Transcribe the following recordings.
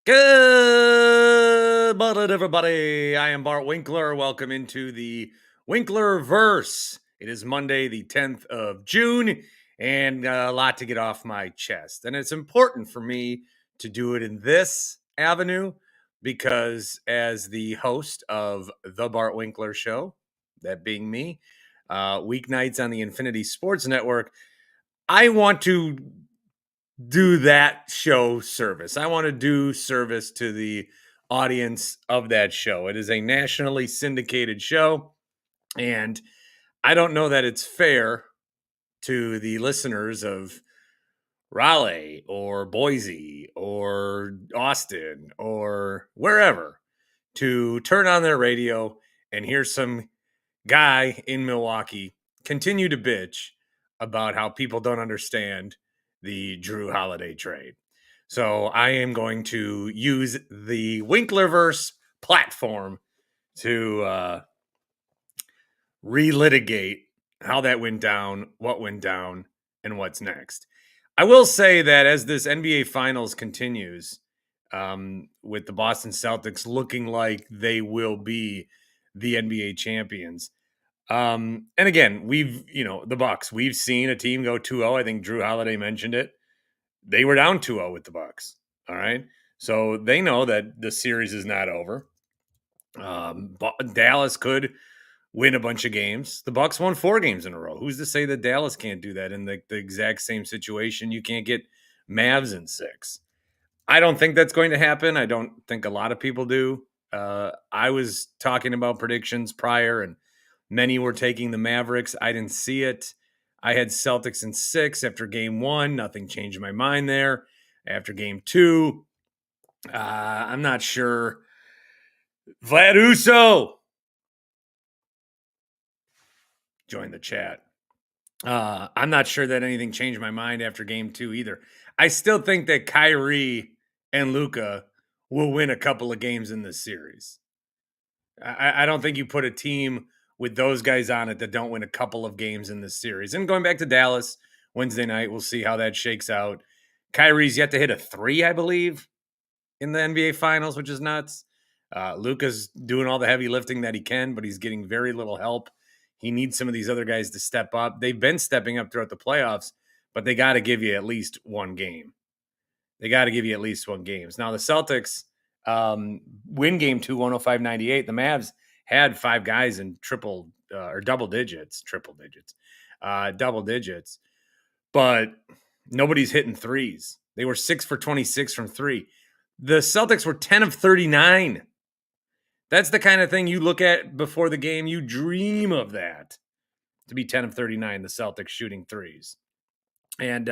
Good morning, everybody. I am Bart Winkler. Welcome into the Winklerverse. It is Monday, the 10th of June, and a lot to get off my chest. And it's important for me to do it in this avenue because, as the host of The Bart Winkler Show, that being me, weeknights on the Infinity Sports Network, I want to do that show service. I want to do service to the audience of that show. It is a nationally syndicated show, and I don't know that it's fair to the listeners of Raleigh or Boise or Austin or wherever to turn on their radio and hear some guy in Milwaukee continue to bitch about how people don't understand the Jrue Holiday trade. So I am going to use the Winklerverse platform to relitigate how that went down, and what's next. I will say that as this NBA Finals continues, with the Boston Celtics looking like they will be the NBA champions, and again, the Bucks, we've seen a team go 2-0. I think Jrue Holiday mentioned it. They were down 2-0 with the Bucks. All right. So they know that the series is not over. Dallas could win a bunch of games. The Bucks won 4 games in a row. Who's to say that Dallas can't do that in the exact same situation? You can't get Mavs in 6. I don't think that's going to happen. I don't think a lot of people do. I was talking about predictions prior, and many were taking the Mavericks. I didn't see it. I had Celtics in 6 after game 1. Nothing changed my mind there. After game 2, I'm not sure. Vlad Uso joined the chat. I'm not sure that anything changed my mind after game 2 either. I still think that Kyrie and Luka will win a couple of games in this series. I don't think you put a team with those guys on it that don't win a couple of games in this series. And going back to Dallas Wednesday night, we'll see how that shakes out. Kyrie's yet to hit a 3, I believe, in the NBA Finals, which is nuts. Luka's doing all the heavy lifting that he can, but he's getting very little help. He needs some of these other guys to step up. They've been stepping up throughout the playoffs, but they got to give you at least one game. Now, the Celtics win game 2, 105-98. The Mavs had 5 guys in double digits, but nobody's hitting threes. They were 6 for 26 from 3. The Celtics were 10 of 39. That's the kind of thing you look at before the game. You dream of that, to be 10 of 39, the Celtics shooting threes. And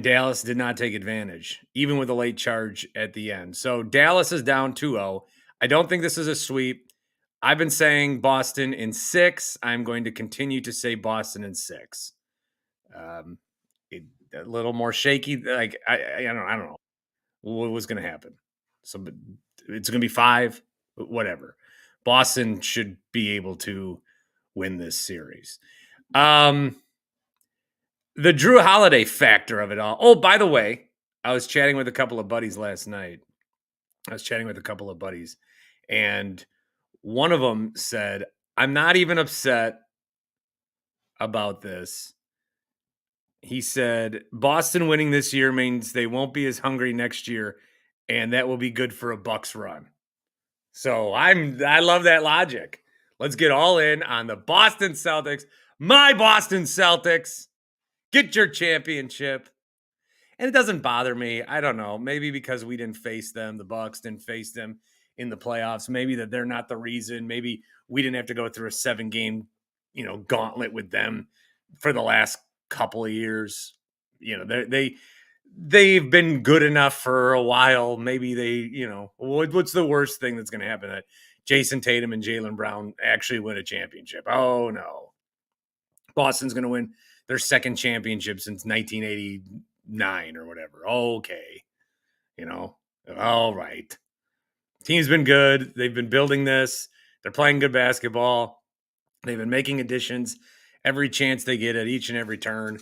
Dallas did not take advantage, even with a late charge at the end. So Dallas is down 2-0. I don't think this is a sweep. I've been saying Boston in 6. I'm going to continue to say Boston in 6. A little more shaky. Like I don't know what was going to happen. So it's going to be 5. Whatever. Boston should be able to win this series. The Jrue Holiday factor of it all. Oh, by the way, I was chatting with a couple of buddies last night. And one of them said, I'm not even upset about this. He said, Boston winning this year means they won't be as hungry next year, and that will be good for a Bucks run. So I love that logic. Let's get all in on the Boston Celtics. My Boston Celtics. Get your championship. And it doesn't bother me. I don't know. Maybe because we didn't face them. The Bucks didn't face them in the playoffs. Maybe that they're not the reason. Maybe we didn't have to go through a 7-game, gauntlet with them for the last couple of years. They've been good enough for a while. Maybe what's the worst thing that's going to happen? That Jason Tatum and Jaylen Brown actually win a championship. Oh, no. Boston's going to win their second championship since 1989 or whatever. Okay. All right. Team's been good. They've been building this. They're playing good basketball. They've been making additions every chance they get at each and every turn.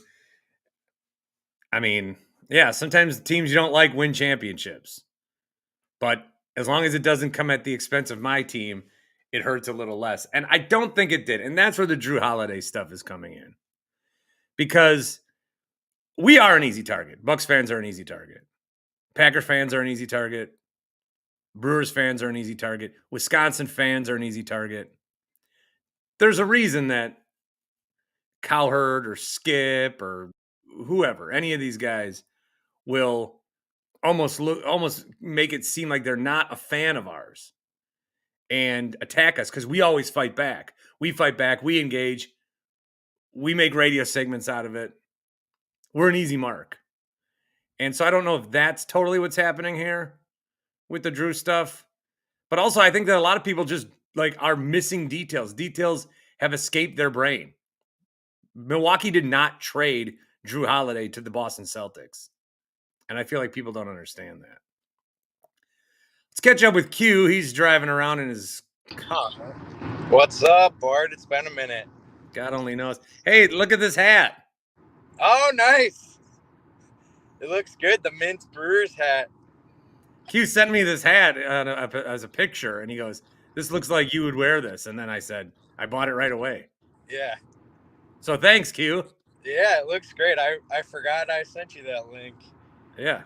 I mean, yeah, sometimes teams you don't like win championships. But as long as it doesn't come at the expense of my team, it hurts a little less. And I don't think it did. And that's where the Jrue Holiday stuff is coming in. Because we are an easy target. Bucks fans are an easy target. Packer fans are an easy target. Brewers fans are an easy target. Wisconsin fans are an easy target. There's a reason that Cowherd or Skip or whoever, any of these guys will almost make it seem like they're not a fan of ours and attack us because we always fight back. We fight back. We engage. We make radio segments out of it. We're an easy mark. And so I don't know if that's totally what's happening here with the Jrue stuff. But also I think that a lot of people just like are missing details. Details have escaped their brain. Milwaukee did not trade Jrue Holiday to the Boston Celtics. And I feel like people don't understand that. Let's catch up with Q. He's driving around in his car. What's up, Bart? It's been a minute. God only knows. Hey, look at this hat. Oh, nice. It looks good. The Mint Brewers hat. Q sent me this hat as a picture, and he goes, "This looks like you would wear this." And then I said, I bought it right away. Yeah. So thanks, Q. Yeah, it looks great. I forgot I sent you that link. Yeah.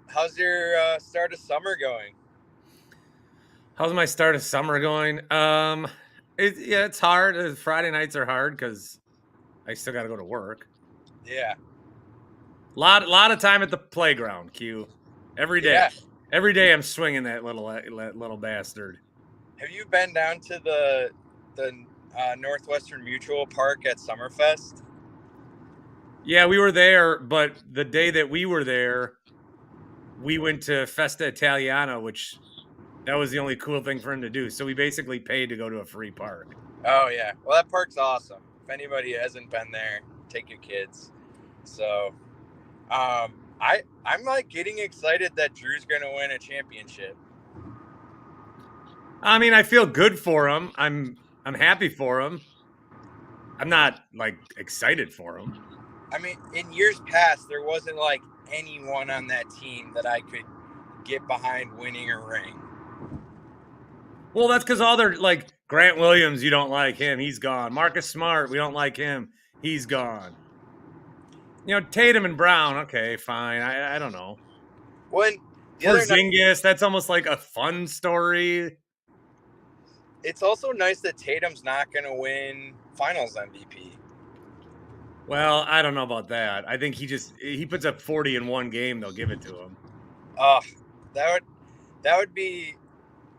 How's your start of summer going? How's my start of summer going? It's hard. Friday nights are hard because I still got to go to work. Yeah. Lot of time at the playground, Q. Every day. Yeah. Every day I'm swinging that little bastard. Have you been down to the Northwestern Mutual Park at Summerfest? Yeah, we were there, but the day that we were there, we went to Festa Italiana, which that was the only cool thing for him to do. So we basically paid to go to a free park. Oh, yeah. Well, that park's awesome. If anybody hasn't been there, take your kids. So, I'm like getting excited that Jrue's going to win a championship. I mean, I feel good for him. I'm happy for him. I'm not like excited for him. I mean, in years past, there wasn't like anyone on that team that I could get behind winning a ring. Well, that's because all they're like Grant Williams, you don't like him, he's gone. Marcus Smart, we don't like him, he's gone. You know, Tatum and Brown, okay, fine. I don't know. Porzingis, that's almost like a fun story. It's also nice that Tatum's not going to win Finals MVP. Well, I don't know about that. I think he puts up 40 in one game, they'll give it to him. That would be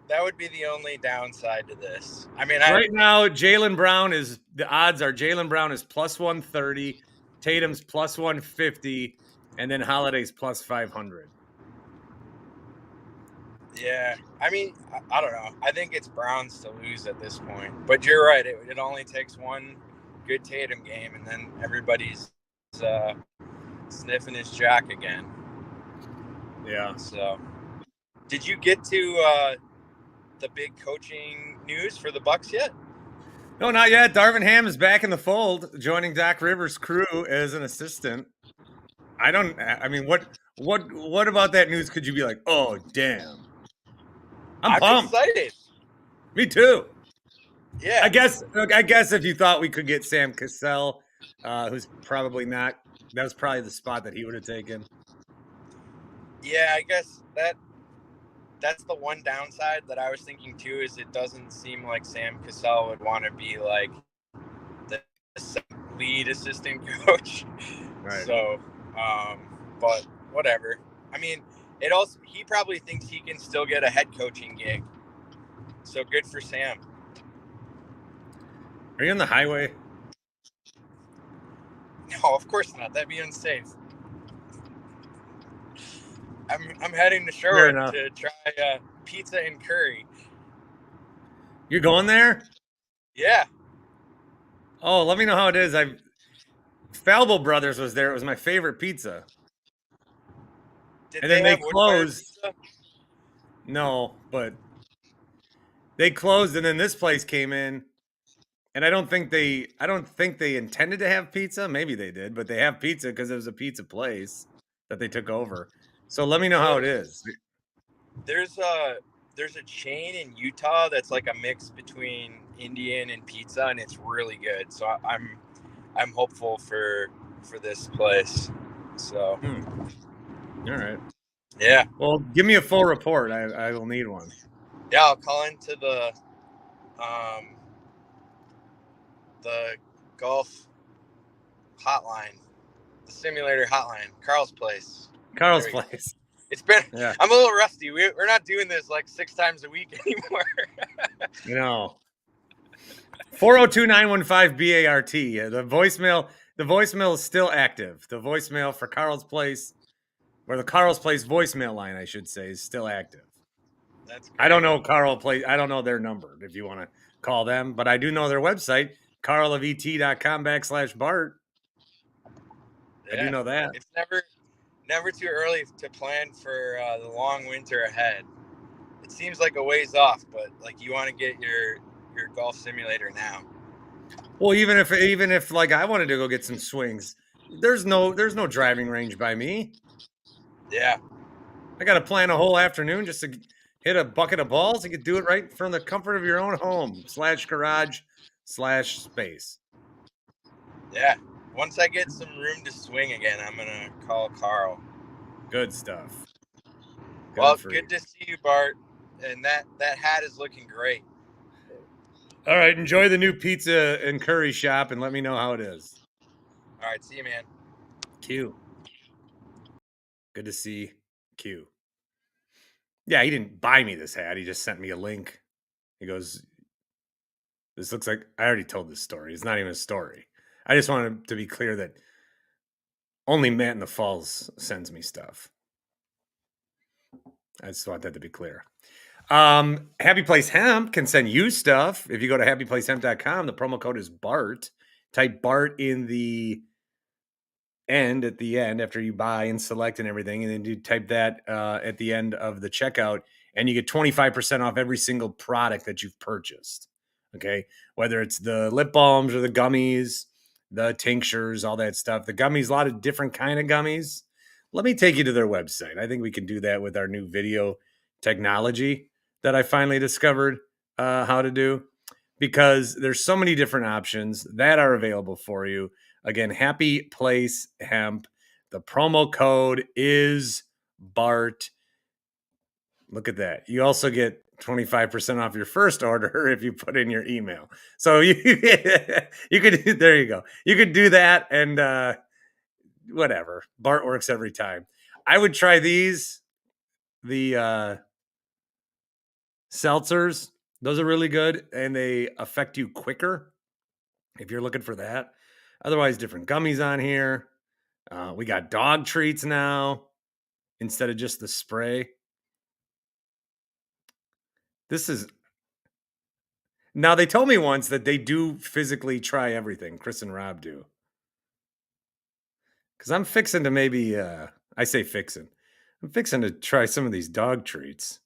the only downside to this. I mean, right now, the odds are Jaylen Brown is plus 130, Tatum's plus 150, and then Holiday's plus 500. Yeah, I mean, I don't know. I think it's Browns to lose at this point. But you're right. It only takes one good Tatum game, and then everybody's sniffing his jack again. Yeah. So, did you get to the big coaching news for the Bucks yet? No, not yet. Darvin Ham is back in the fold, joining Doc Rivers' crew as an assistant. I mean, what about that news could you be like, oh, damn? I'm pumped. Excited. Me too. Yeah. I guess if you thought we could get Sam Cassell, who's probably not, that was probably the spot that he would have taken. Yeah, I guess that's the one downside that I was thinking too, is it doesn't seem like Sam Cassell would want to be like the lead assistant coach. Right. So, but whatever. I mean, he probably thinks he can still get a head coaching gig. So good for Sam. Are you on the highway? No, of course not. That'd be unsafe. I'm heading to Sherwood to try pizza and curry. You're going there? Yeah. Oh, let me know how it is. Falbo Brothers was there. It was my favorite pizza. And then they closed. No, but they closed, and then this place came in, and I don't think they intended to have pizza. Maybe they did, but they have pizza because it was a pizza place that they took over. So let me know how it is. There's a chain in Utah that's like a mix between Indian and pizza, and it's really good. So I'm hopeful for this place. So All right. yeah, Well, give me a full report. I will need one. yeah. I'll call into um the golf hotline, the simulator hotline, Carl's place. Carl's place. It's been. Yeah. I'm a little rusty. We're not doing this like 6 times a week anymore. No. 402-915-BART. The voicemail is still active. The voicemail for Carl's place, or the Carl's place voicemail line, I should say, is still active. That's great. I don't know I don't know their number if you want to call them, but I do know their website, carlovet.com/Bart. Yeah. I do know that. It's never too early to plan for the long winter ahead. It seems like a ways off, but like you want to get your golf simulator now. Well, even if like I wanted to go get some swings, there's no driving range by me. Yeah. I got to plan a whole afternoon just to hit a bucket of balls. You could do it right from the comfort of your own home /garage/space. Yeah. Once I get some room to swing again, I'm gonna call Carl. Good stuff. Good to see you, Bart. And that hat is looking great. All right, enjoy the new pizza and curry shop, and let me know how it is. All right, see you, man. Q. Good to see Q. Yeah, he didn't buy me this hat. He just sent me a link. He goes, "This looks like," I already told this story. It's not even a story. I just wanted to be clear that only Matt in the Falls sends me stuff. I just want that to be clear. Happy Place Hemp can send you stuff. If you go to happyplacehemp.com, the promo code is BART. Type BART in the at the end after you buy and select and everything, and then you type that at the end of the checkout, and you get 25% off every single product that you've purchased. Okay, whether it's the lip balms or the gummies, the tinctures, all that stuff. The gummies, a lot of different kind of gummies. Let me take you to their website. I think we can do that with our new video technology that I finally discovered how to do, because there's so many different options that are available for you. Again, Happy Place Hemp. The promo code is BART. Look at that. You also get 25% off your first order if you put in your email. So you could, there you go. You could do that, and whatever. BART works every time. I would try these, the seltzers. Those are really good, and they affect you quicker if you're looking for that. Otherwise, different gummies on here. We got dog treats now instead of just the spray. This is now, they told me once that they do physically try everything. Chris and Rob do. Because I'm fixing to maybe, I say fixing. I'm fixing to try some of these dog treats.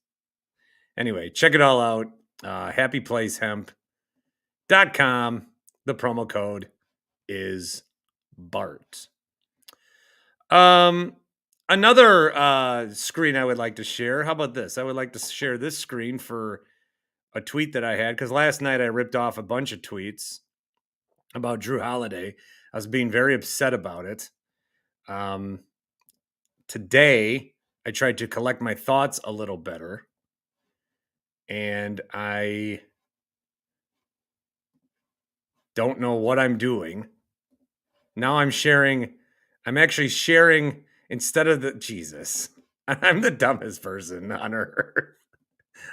Anyway, check it all out. Happyplacehemp.com. The promo code is BART. Another screen I would like to share. How about this? I would like to share this screen for a tweet that I had, because last night I ripped off a bunch of tweets about Jrue Holiday. I was being very upset about it. Today, I tried to collect my thoughts a little better, and I don't know what I'm doing. Now I'm actually sharing instead of the Jesus. I'm the dumbest person on earth.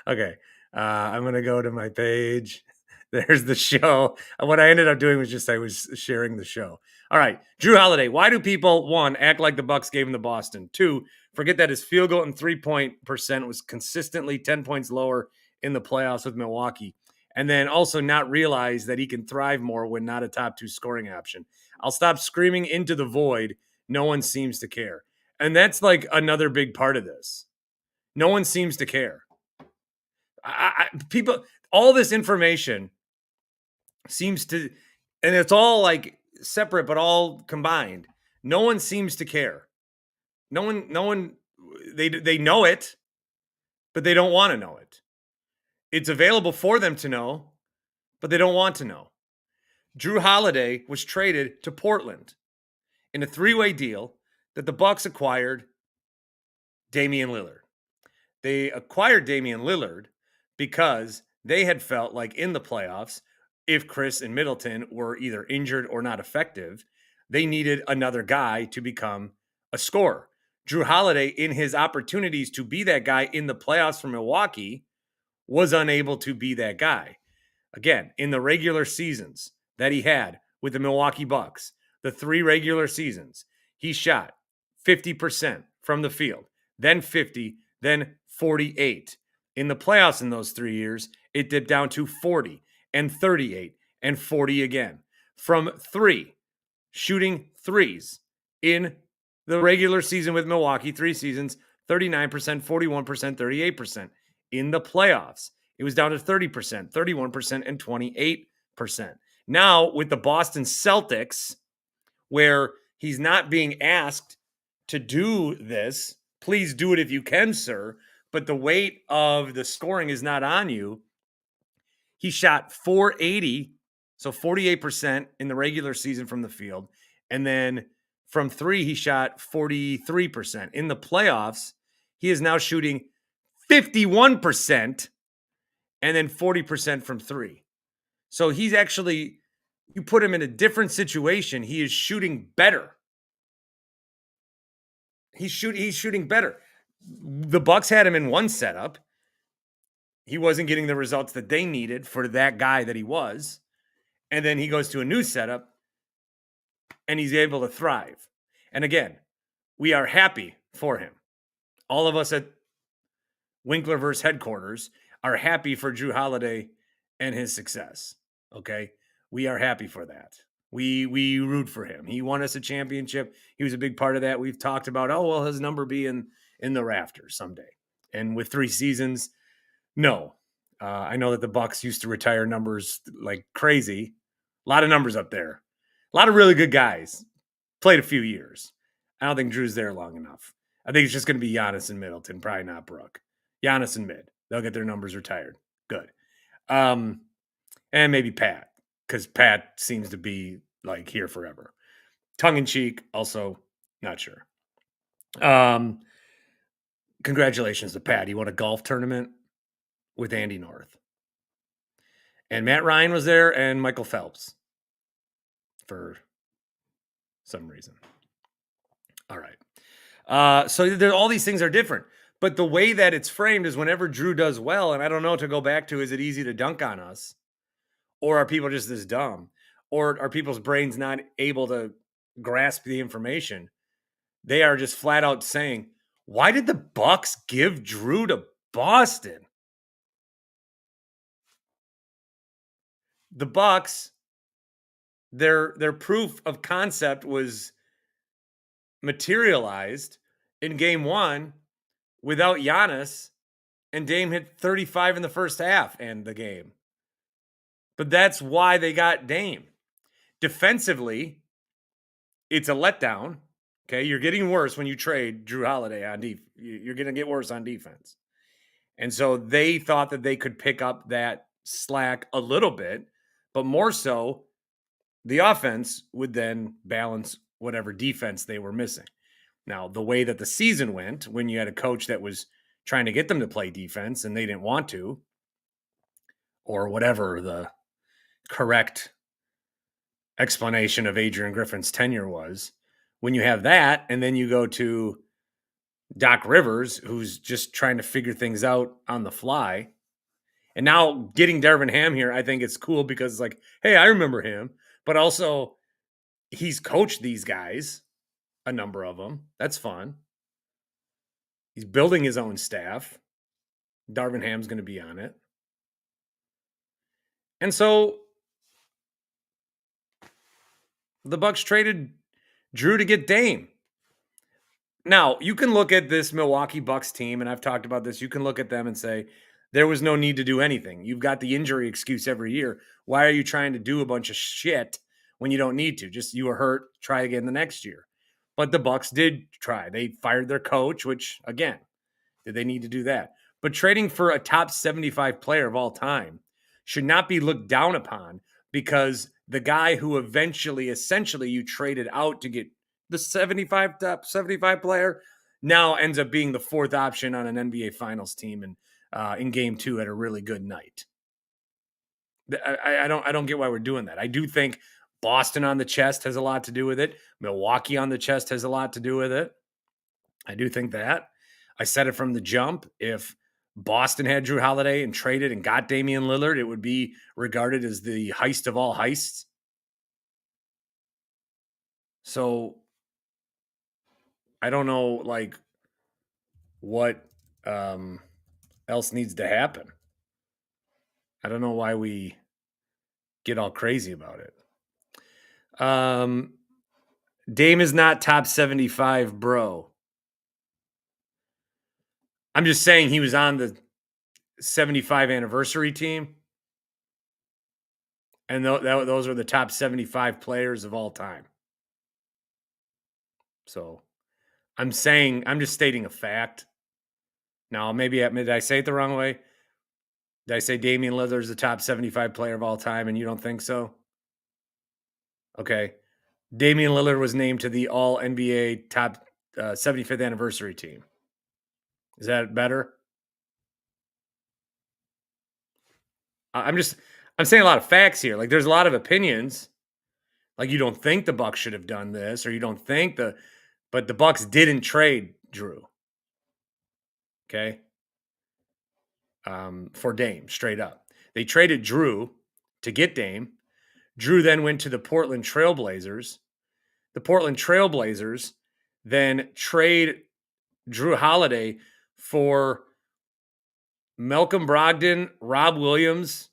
Okay. I'm going to go to my page. There's the show. What I ended up doing was I was sharing the show. All right. Jrue Holiday. Why do people, one, act like the Bucks gave him to Boston? Two, forget that his field goal and 3-point percent was consistently 10 points lower in the playoffs with Milwaukee. And then also not realize that he can thrive more when not a top 2 scoring option. I'll stop screaming into the void. No one seems to care. And that's like another big part of this. No one seems to care. People, all this information seems to, and it's all like separate, but all combined. No one seems to care. No one, they know it, but they don't want to know it. It's available for them to know, but they don't want to know. Jrue Holiday was traded to Portland in a three-way deal that the Bucks acquired Damian Lillard. They acquired Damian Lillard because they had felt like in the playoffs, if Chris and Middleton were either injured or not effective, they needed another guy to become a scorer. Jrue Holiday, in his opportunities to be that guy in the playoffs for Milwaukee, was unable to be that guy. Again, in the regular seasons that he had with the Milwaukee Bucks, the 3 regular seasons, he shot 50% from the field, then 50, then 48. In the playoffs in those 3 years, it dipped down to 40 and 38 and 40 again. From 3, shooting threes in the regular season with Milwaukee, 3 seasons, 39%, 41%, 38%. In the playoffs, it was down to 30%, 31%, and 28%. Now, with the Boston Celtics, where he's not being asked to do this, please do it if you can, sir, but the weight of the scoring is not on you. He shot 480, so 48% in the regular season from the field. And then from 3, he shot 43%. In the playoffs, he is now shooting 51% and then 40% from 3. So he's actually, you put him in a different situation. He is shooting better. He's shooting better. The Bucks had him in one setup. He wasn't getting the results that they needed for that guy that he was. And then he goes to a new setup and he's able to thrive. And again, we are happy for him. All of us at Winklerverse headquarters are happy for Jrue Holiday and his success. Okay? We are happy for that. We root for him. He won us a championship. He was a big part of that. We've talked about, oh, well, his number be in the rafters someday. And with 3 seasons, no. I know that the Bucks used to retire numbers like crazy. A lot of numbers up there. A lot of really good guys. Played a few years. I don't think Drew's there long enough. I think it's just going to be Giannis and Middleton, probably not Brooke. Giannis and Mid. They'll get their numbers retired. Good. And maybe Pat, because Pat seems to be like here forever. Tongue in cheek, also not sure. Congratulations to Pat. He won a golf tournament with Andy North. And Matt Ryan was there and Michael Phelps for some reason. All right. So all these things are different. But the way that it's framed is whenever Jrue does well, and I don't know, to go back to, is it easy to dunk on us? Or are people just this dumb? Or are people's brains not able to grasp the information? They are just flat out saying, why did the Bucks give Jrue to Boston? The Bucks, their proof of concept was materialized in game 1 without Giannis, and Dame hit 35 in the first half and the game. But that's why they got Dame. Defensively, it's a letdown. Okay, you're getting worse when you trade Jrue Holiday on defense. You're going to get worse on defense. And so they thought that they could pick up that slack a little bit, but more so, the offense would then balance whatever defense they were missing. Now, the way that the season went, when you had a coach that was trying to get them to play defense and they didn't want to, or whatever the correct explanation of Adrian Griffin's tenure was, when you have that, and then you go to Doc Rivers, who's just trying to figure things out on the fly. And now getting Darvin Ham here, I think it's cool because it's like, hey, I remember him. But also, he's coached these guys, a number of them. That's fun. He's building his own staff. Darvin Ham's going to be on it. And so the Bucks traded Jrue to get Dame. Now, you can look at this Milwaukee Bucks team, and I've talked about this. You can look at them and say, there was no need to do anything. You've got the injury excuse every year. Why are you trying to do a bunch of shit when you don't need to? Just, you were hurt, try again the next year. But the Bucks did try. They fired their coach, which, again, did they need to do that? But trading for a top 75 player of all time should not be looked down upon because the guy who essentially you traded out to get the top 75 player now ends up being the fourth option on an NBA Finals team and in Game 2 at a really good night. I don't get why we're doing that. I do think Boston on the chest has a lot to do with it. Milwaukee on the chest has a lot to do with it. I do think that. I said it from the jump. If Boston had Jrue Holiday and traded and got Damian Lillard, it would be regarded as the heist of all heists. So I don't know, like, what else needs to happen. I don't know why we get all crazy about it. Dame is not top 75, bro. I'm just saying he was on the 75 anniversary team. And those are the top 75 players of all time. So I'm just stating a fact. Now, maybe did I say it the wrong way? Did I say Damian Lillard is the top 75 player of all time and you don't think so? Okay. Damian Lillard was named to the All NBA top 75th anniversary team. Is that better? I'm saying a lot of facts here. Like, there's a lot of opinions. Like, you don't think the Bucks should have done this, or you don't think but the Bucks didn't trade Jrue. Okay. For Dame, straight up. They traded Jrue to get Dame. Jrue then went to the Portland Trailblazers. The Portland Trailblazers then trade Jrue Holiday for Malcolm Brogdon, Rob Williams,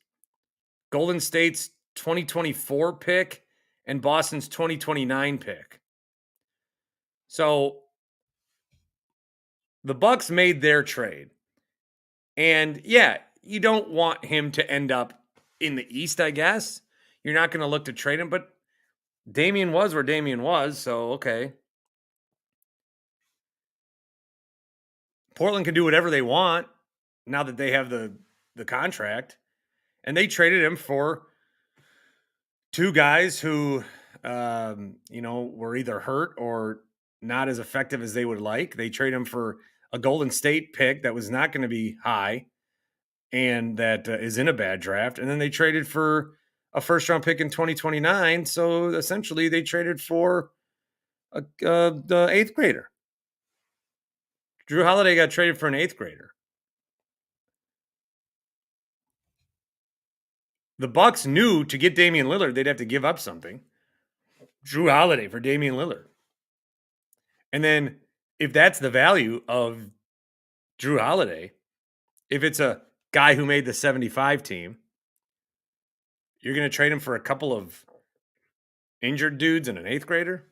Golden State's 2024 pick, and Boston's 2029 pick. So the Bucks made their trade. And yeah, you don't want him to end up in the East, I guess. You're not going to look to trade him, but Damian was where Damian was, so okay. Portland can do whatever they want now that they have the contract. And they traded him for two guys who, were either hurt or not as effective as they would like. They trade him for a Golden State pick that was not going to be high and that is in a bad draft. And then they traded for a first-round pick in 2029. So essentially they traded for the eighth grader. Jrue Holiday got traded for an eighth grader. The Bucks knew to get Damian Lillard, they'd have to give up something. Jrue Holiday for Damian Lillard. And then if that's the value of Jrue Holiday, if it's a guy who made the 75 team, you're going to trade him for a couple of injured dudes and an eighth grader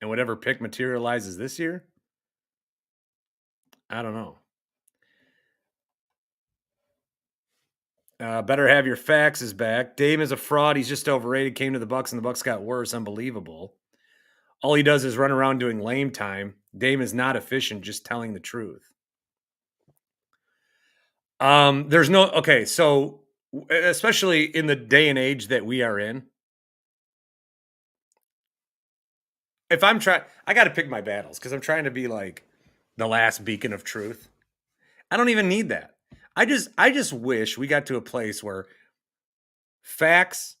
and whatever pick materializes this year? I don't know. Better have your facts is back. Dame is a fraud. He's just overrated. Came to the Bucks and the Bucks got worse. Unbelievable. All he does is run around doing lame time. Dame is not efficient, just telling the truth. So especially in the day and age that we are in, if I'm trying, I got to pick my battles because I'm trying to be like the last beacon of truth. I don't even need that. I just wish we got to a place where facts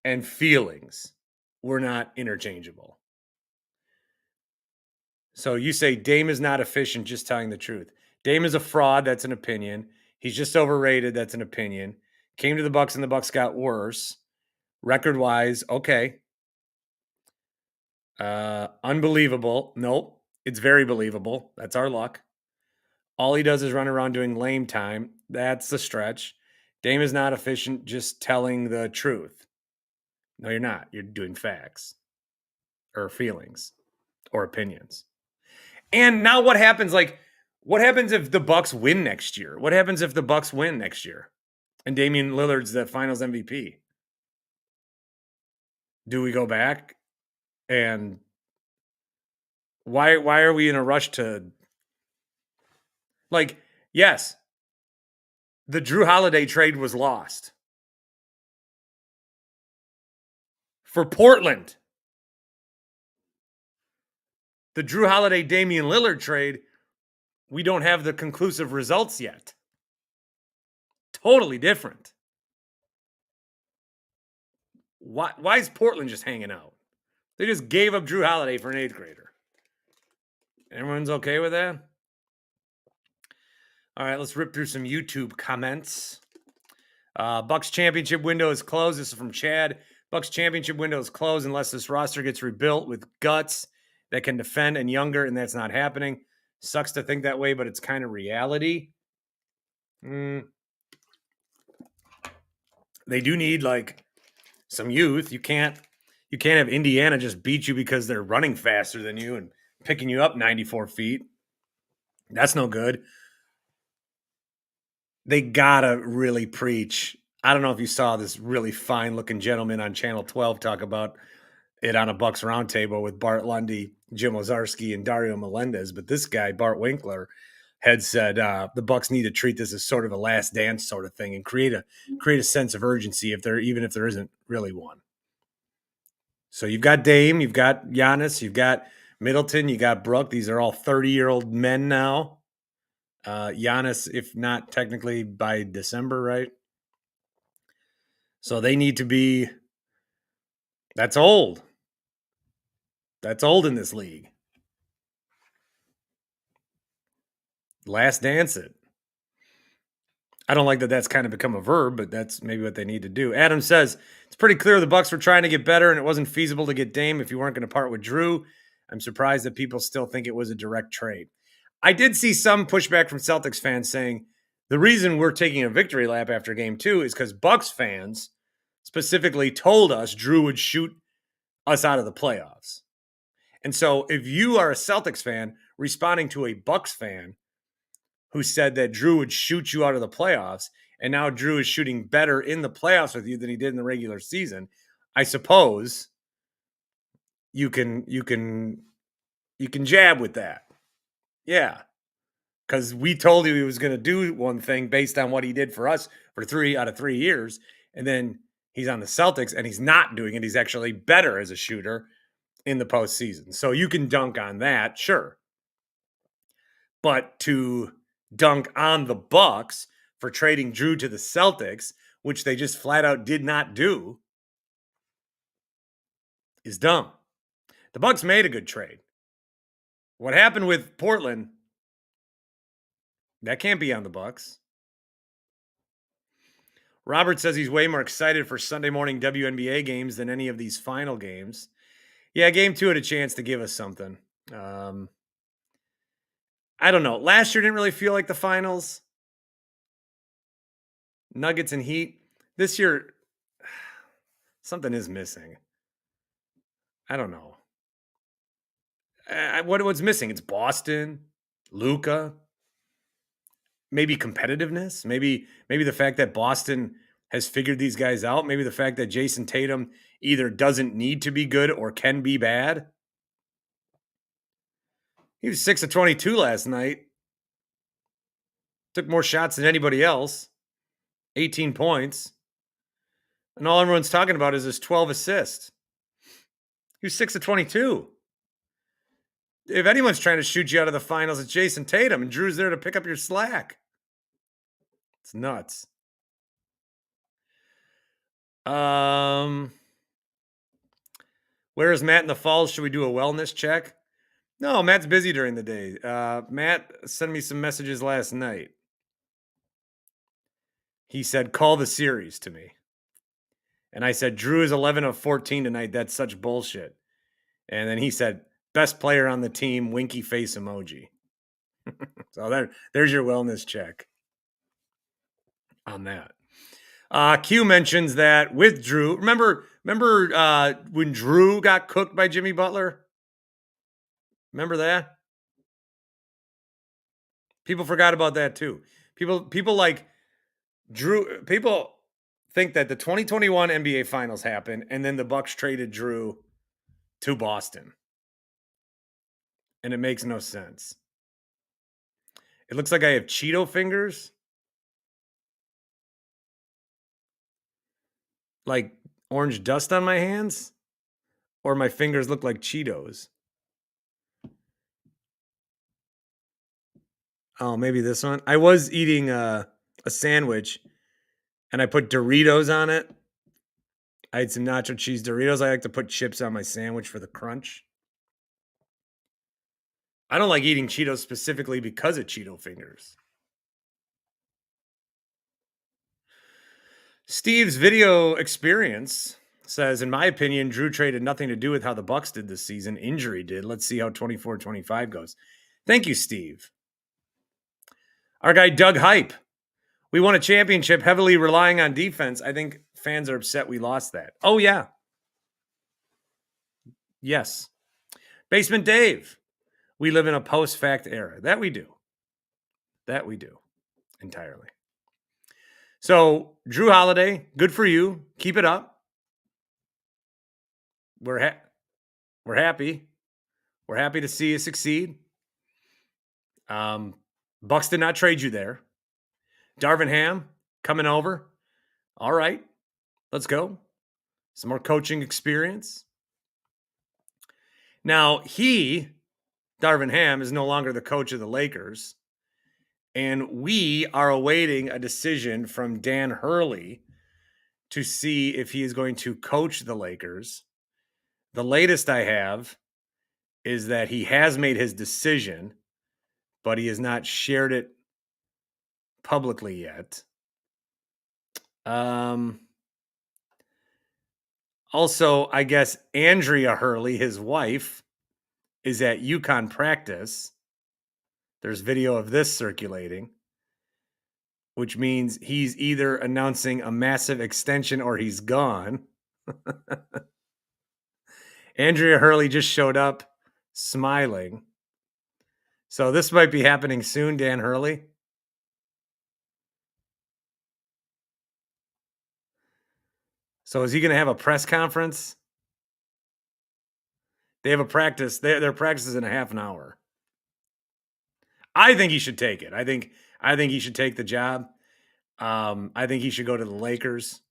and feelings were not interchangeable. So you say Dame is not efficient, just telling the truth. Dame is a fraud. That's an opinion. He's just overrated. That's an opinion. Came to the Bucks and the Bucks got worse. Record-wise, okay. Unbelievable. Nope. It's very believable. That's our luck. All he does is run around doing lame time. That's the stretch. Dame is not efficient, just telling the truth. No, you're not. You're doing facts or feelings or opinions. And now what happens? Like, what happens if the Bucks win next year? What happens if the Bucks win next year and Damian Lillard's the Finals MVP? Do we go back? And why are we in a rush to, like, yes, The Jrue Holiday trade was lost. For Portland, the Jrue Holiday Damian Lillard trade, we don't have the conclusive results yet. Totally different. Why is Portland just hanging out? They just gave up Jrue Holiday for an 8th grader. Everyone's okay with that? All right, let's rip through some YouTube comments. Bucks championship window is closed. This is from Chad. Bucks championship window is closed unless this roster gets rebuilt with guts that can defend and younger, and that's not happening. Sucks to think that way, but it's kind of reality. They do need like some youth. You can't have Indiana just beat you because they're running faster than you and picking you up 94 feet. That's no good. They gotta really preach. I don't know if you saw this really fine-looking gentleman on Channel 12 talk about it on a Bucks roundtable with Bart Lundy, Jim Ozarski, and Dario Melendez. But this guy, Bart Winkler, had said the Bucks need to treat this as sort of a last dance sort of thing and create a sense of urgency if there isn't really one. So you've got Dame, you've got Giannis, you've got Middleton, you got Brook. These are all 30-year-old men now. Giannis, if not technically by December, right? So they need to be. That's old. That's old in this league. Last dance it. I don't like that that's kind of become a verb, but that's maybe what they need to do. Adam says, it's pretty clear the Bucks were trying to get better and it wasn't feasible to get Dame if you weren't going to part with Jrue. I'm surprised that people still think it was a direct trade. I did see some pushback from Celtics fans saying the reason we're taking a victory lap after game 2 is because Bucks fans specifically told us Jrue would shoot us out of the playoffs. And so if you are a Celtics fan responding to a Bucks fan who said that Jrue would shoot you out of the playoffs, and now Jrue is shooting better in the playoffs with you than he did in the regular season, I suppose you can jab with that. Yeah. Because we told you he was going to do one thing based on what he did for us for 3 out of 3 years. And then he's on the Celtics and he's not doing it. He's actually better as a shooter in the postseason. So you can dunk on that, sure. But to dunk on the Bucks for trading Jrue to the Celtics, which they just flat out did not do, is dumb. The Bucks made a good trade. What happened with Portland, that can't be on the Bucks. Robert says he's way more excited for Sunday morning WNBA games than any of these final games. Yeah, game 2 had a chance to give us something. I don't know. Last year didn't really feel like the finals. Nuggets and Heat. This year, something is missing. I don't know. What's missing? It's Boston, Luka, maybe competitiveness, maybe the fact that Boston has figured these guys out, maybe the fact that Jason Tatum either doesn't need to be good or can be bad. He was 6 of 22 last night. Took more shots than anybody else. 18 points. And all everyone's talking about is his 12 assists. He was 6 of 22. If anyone's trying to shoot you out of the finals, it's Jason Tatum, and Jrue's there to pick up your slack. It's nuts. Where is Matt in the Falls? Should we do a wellness check? No, Matt's busy during the day. Matt sent me some messages last night. He said, call the series to me. And I said, Jrue is 11 of 14 tonight. That's such bullshit. And then he said, best player on the team, winky face emoji. So there's your wellness check on that. Q mentions that with Jrue, remember when Jrue got cooked by Jimmy Butler? Remember that? People forgot about that too. People like Jrue. People think that the 2021 NBA Finals happened, and then the Bucks traded Jrue to Boston, and it makes no sense. It looks like I have Cheeto fingers. like orange dust on my hands, or my fingers look like Cheetos. Oh, maybe this one. I was eating a sandwich and I put Doritos on it. I had some nacho cheese Doritos. I like to put chips on my sandwich for the crunch. I don't like eating Cheetos specifically because of Cheeto fingers. Steve's video experience says, in my opinion, Jrue traded nothing to do with how the Bucks did this season. Injury did. Let's see how 24-25 goes. Thank you, Steve. Our guy Doug Hype. We won a championship heavily relying on defense. I think fans are upset we lost that. Oh, yeah. Yes. Basement Dave. We live in a post-fact era. That we do. That we do. Entirely. So, Jrue Holiday, good for you. Keep it up. We're happy. We're happy to see you succeed. Bucks did not trade you there. Darvin Ham coming over. All right, let's go. Some more coaching experience. Now, Darvin Ham, is no longer the coach of the Lakers. And we are awaiting a decision from Dan Hurley to see if he is going to coach the Lakers. The latest I have is that he has made his decision, but he has not shared it publicly yet. Also, I guess Andrea Hurley, his wife, is at UConn practice. There's video of this circulating, which means he's either announcing a massive extension or he's gone. Andrea Hurley just showed up smiling. So this might be happening soon, Dan Hurley. So is he going to have a press conference? They have a practice. Their practice is in a half an hour. I think he should take it. I think he should take the job. I think he should go to the Lakers.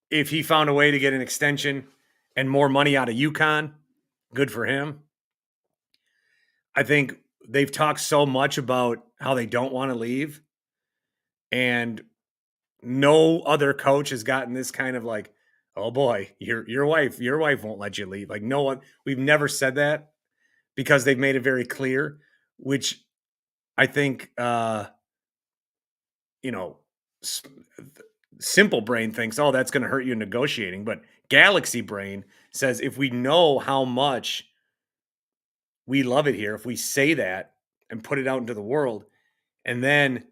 If he found a way to get an extension and more money out of UConn, good for him. I think they've talked so much about how they don't want to leave, and no other coach has gotten this kind of like, oh boy, your wife won't let you leave. Like, no one, we've never said that, because they've made it very clear, which I think, simple brain thinks, oh, that's going to hurt you in negotiating. But galaxy brain says, if we know how much we love it here, if we say that and put it out into the world, and then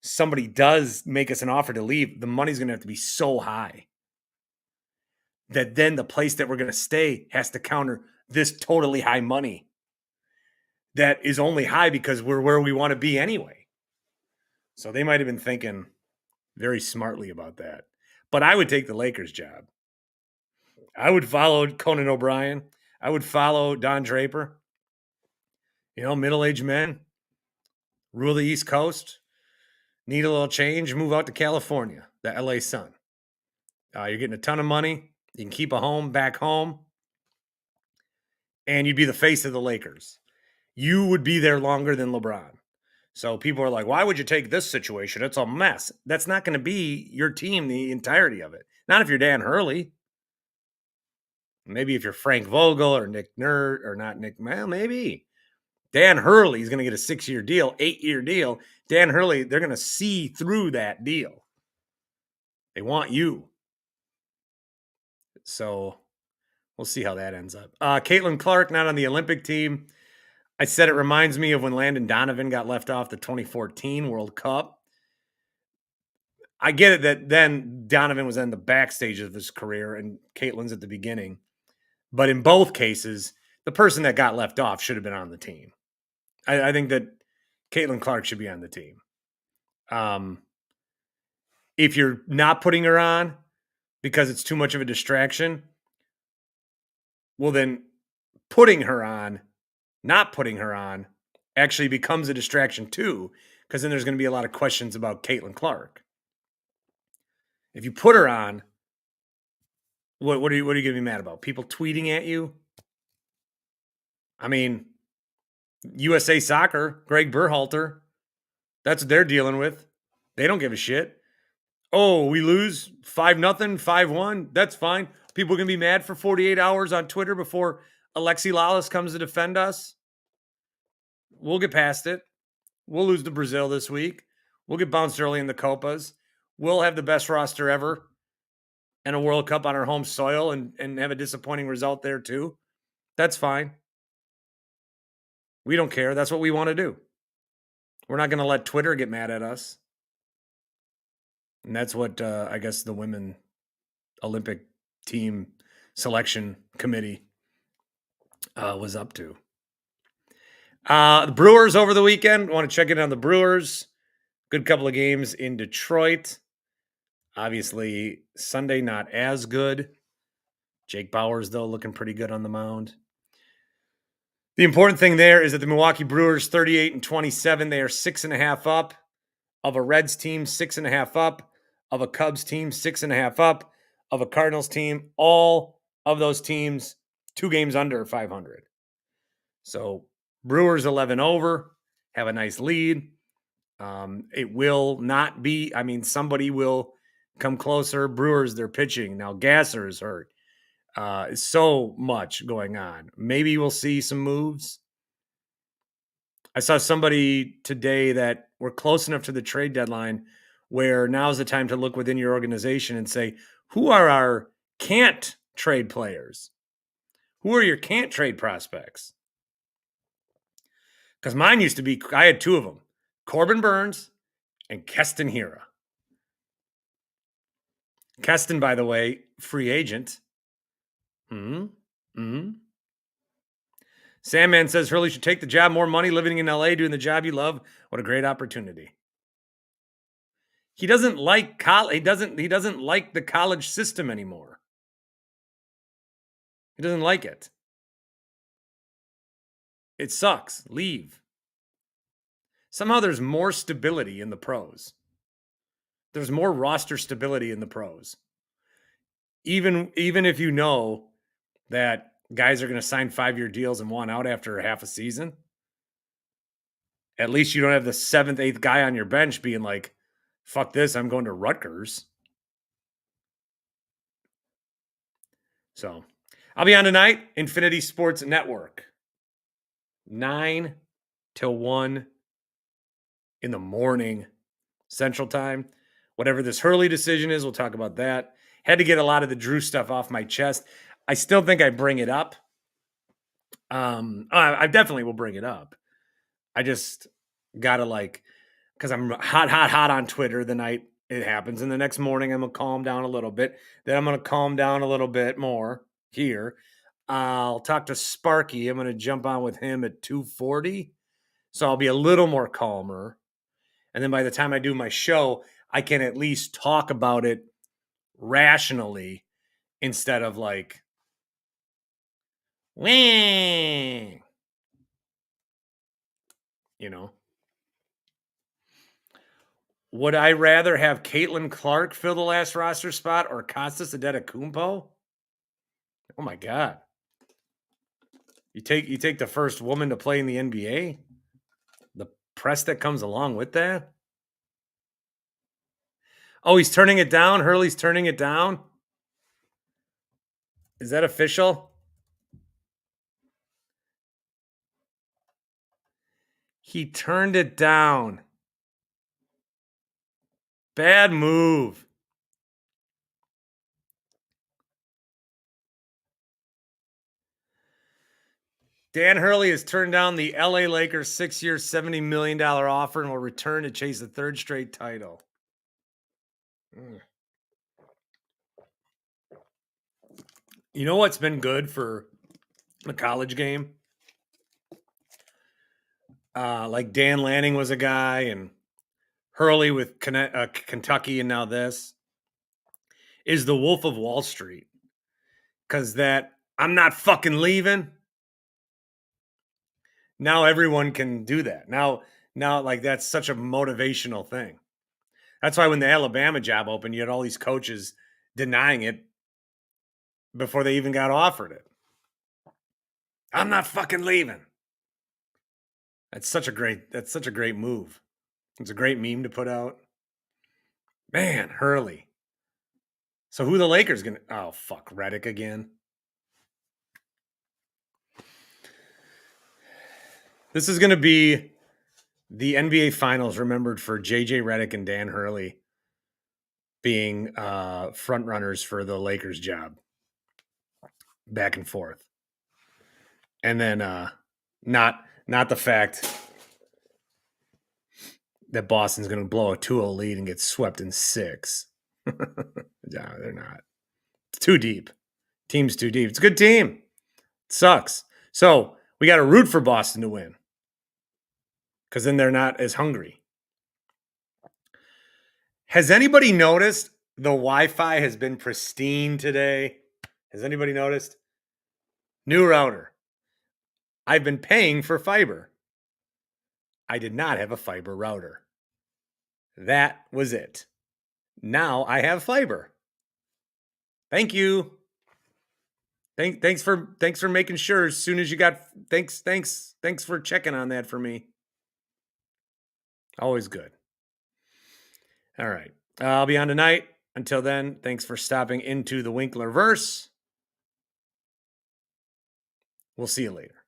somebody does make us an offer to leave, the money's going to have to be so high that then the place that we're going to stay has to counter this totally high money that is only high because we're where we want to be anyway. So they might have been thinking very smartly about that. But I would take the Lakers job. I would follow Conan O'Brien. I would follow Don Draper. Middle-aged men, rule the East Coast, need a little change, move out to California, the LA sun. You're getting a ton of money. You can keep a home back home. And you'd be the face of the Lakers. You would be there longer than LeBron. So people are like, why would you take this situation? It's a mess. That's not going to be your team the entirety of it. Not if you're Dan Hurley. Maybe if you're Frank Vogel or Nick Nurse, or not Nick, well, maybe. Dan Hurley is going to get a 6-year deal, 8-year deal. Dan Hurley, they're going to see through that deal. They want you. So we'll see how that ends up. Caitlin Clark, not on the Olympic team. I said it reminds me of when Landon Donovan got left off the 2014 World Cup. I get it that then Donovan was in the backstage of his career and Caitlin's at the beginning. But in both cases, the person that got left off should have been on the team. I think that Caitlin Clark should be on the team. If you're not putting her on because it's too much of a distraction, well, then not putting her on actually becomes a distraction too, because then there's going to be a lot of questions about Caitlin Clark. If you put her on, what are you gonna be mad about? People tweeting at you? I mean, USA Soccer, Greg Berhalter, that's what they're dealing with. They don't give a shit. Oh, we lose 5-0, 5-1. That's fine. People are gonna be mad for 48 hours on Twitter before Alexi Lalas comes to defend us. We'll get past it. We'll lose to Brazil this week. We'll get bounced early in the Copas. We'll have the best roster ever and a World Cup on our home soil and have a disappointing result there too. That's fine. We don't care. That's what we want to do. We're not going to let Twitter get mad at us. And that's what I guess the women Olympic team selection committee was up to. The Brewers over the weekend. Want to check in on the Brewers. Good couple of games in Detroit. Obviously, Sunday not as good. Jake Bauers, though, looking pretty good on the mound. The important thing there is that the Milwaukee Brewers, 38-27, they are 6.5 up. Of a Reds team, 6.5 up. Of a Cubs team, 6.5 up. Of a Cardinals team, all of those teams 2 games under 500. So Brewers 11 over, have a nice lead. It will not be, somebody will come closer. Brewers, they're pitching. Now Gasser is hurt. So much going on. Maybe we'll see some moves. I saw somebody today that we're close enough to the trade deadline where now's the time to look within your organization and say, who are our can't trade players? Who are your can't trade prospects? Because mine used to be, I had 2 of them, Corbin Burns and Keston Hira. Keston, by the way, free agent. Sandman says Hurley should take the job, more money, living in LA, doing the job you love. What a great opportunity. He doesn't like college. He doesn't like the college system anymore. He doesn't like it. It sucks. Leave. Somehow there's more stability in the pros. There's more roster stability in the pros. Even if you know that guys are going to sign 5-year deals and want out after half a season, at least you don't have the 7th, 8th guy on your bench being like, fuck this, I'm going to Rutgers. So I'll be on tonight, Infinity Sports Network, 9 till 1 in the morning, Central Time. Whatever this Hurley decision is, we'll talk about that. Had to get a lot of the Jrue stuff off my chest. I still think I bring it up. I definitely will bring it up. I just gotta because I'm hot on Twitter the night it happens, and the next morning I'm gonna calm down a little bit. Then I'm gonna calm down a little bit more here. I'll talk to Sparky. I'm gonna jump on with him at 2:40, so I'll be a little more calmer. And then by the time I do my show, I can at least talk about it rationally instead of like, wah. Would I rather have Caitlin Clark fill the last roster spot or Costas Adetokounmpo? Oh my God. You take the first woman to play in the NBA? The press that comes along with that? Oh, he's turning it down? Hurley's turning it down? Is that official? He turned it down. Bad move. Dan Hurley has turned down the LA Lakers 6-year, $70 million offer and will return to chase a 3rd straight title. You know what's been good for the college game? Like Dan Lanning was a guy, and Hurley with Kentucky, and now this is the Wolf of Wall Street. Because that I'm not fucking leaving. Now everyone can do that. Now, like that's such a motivational thing. That's why when the Alabama job opened, you had all these coaches denying it before they even got offered it. I'm not fucking leaving. That's such a great move. It's a great meme to put out. Man, Hurley. So who the Lakers gonna? Oh fuck, Redick again. This is gonna be the NBA Finals remembered for JJ Redick and Dan Hurley being front runners for the Lakers job, back and forth, and then not the fact that Boston's going to blow a 2-0 lead and get swept in 6. No, they're not. It's too deep. Team's too deep. It's a good team. It sucks. So we got to root for Boston to win because then they're not as hungry. Has anybody noticed the Wi-Fi has been pristine today? Has anybody noticed? New router. I've been paying for fiber. I did not have a fiber router. That was it. Now I have fiber. Thank you. Thanks for making sure as soon as you got thanks for checking on that for me. Always good. All right. I'll be on tonight. Until then, thanks for stopping into the Winklerverse. We'll see you later.